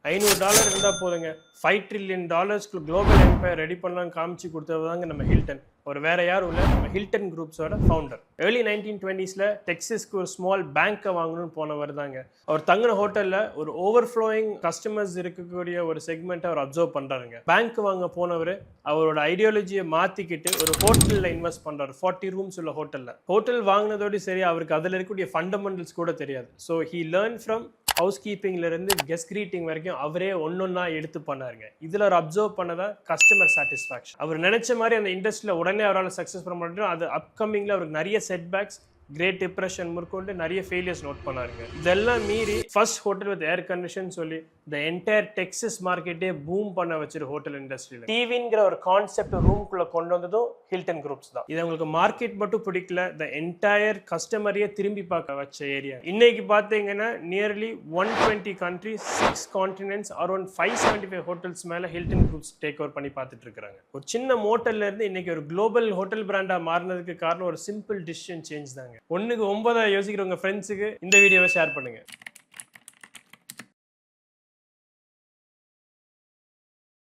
$500 இருந்தா போதுங்க. $5 trillion global empire ready பண்ணலாம்னு காமிச்சு கொடுத்ததாங்க நம்ம ஹில்டன். ஒரு வேற யாரும் இல்ல, நம்ம ஹில்டன் குரூப்ஸோட ஃபவுண்டர். ஏர்லி 1920ஸ்ல டெக்ஸஸ்க்கு ஒரு ஸ்மால் பேங்கை வாங்கணும்னு போனவர் தாங்க. அவர் தங்கின ஹோட்டல்ல ஒரு ஓவர்ஃப்ளோயிங் கஸ்டமர்ஸ் இருக்கக்கூடிய ஒரு செக்மெண்ட் அவர் அப்சர்வ் பண்றாருங்க. பேங்க் வாங்க போனவர் அவரோட ஐடியாலஜியை மாத்திக்கிட்டு ஒரு ஹோட்டல்ல இன்வெஸ்ட் பண்றாரு. 40 ரூம்ஸ் உள்ள ஹோட்டல்ல. ஹோட்டல் வாங்கினதோடு சரி, அவருக்கு அதுல இருக்கக்கூடிய ஃபண்டமெண்டல்ஸ் கூட தெரியாது. So he learn from house கீப்பிங்ல இருந்து கெஸ்ட் கிரீட்டிங் வரைக்கும் அவரே ஒன்னொன்னா எடுத்து பண்ணாருங்க. இதுல ஒரு அப்சர்வ் பண்ணதா கஸ்டமர் சாட்டிஸ்ஃபேக்ஷன். அவர் நினைச்ச மாதிரி அந்த இண்டஸ்ட்ரியில உடனே அவரால் சக்சஸ் பண்ண முடியும். அது அப்கமிங்ல அவருக்கு நிறைய செட்பேக்ஸ், கிரேட் டிப்ரெஷன் முற்கொண்டு நிறைய ஃபெயிலியர்ஸ் நோட் பண்ணாருங்க. இதெல்லாம் மீறி first hotel with air condition சொல்லி த என்டையர் டெக்ஸஸ் மார்க்கெட்டே பூம் பண்ண வச்சிரு ஹோட்டல் இண்டஸ்ட்ரியில. டிவிங்கிற ஒரு கான்செப்ட் ரூம்குள்ள கொண்டு வந்ததும் ஹில்டன் குரூப்ஸ் தான். இது உங்களுக்கு மார்க்கெட் மட்டும் பிடிக்கல, த என்டையர் கஸ்டமரையே திரும்பி பார்க்க வச்ச ஏரியா. இன்னைக்கு பார்த்தீங்கன்னா nearly 120 countries, 6 continents, around 575 hotels மேல ஹில்டன் குரூப்ஸ் டேக் ஓவர் பண்ணி பார்த்துட்டு இருக்காங்க. ஒரு சின்ன மோட்டல்ல இருந்து இன்னைக்கு ஒரு குளோபல் ஹோட்டல் பிராண்டா மாறினதுக்கு காரணம் ஒரு சிம்பிள் டிசிஷன் சேஞ்ச் தாங்க. 1க்கு 9 யோசிக்கிற உங்க ஃப்ரெண்ட்ஸுக்கு இந்த வீடியோவை ஷேர் பண்ணுங்க.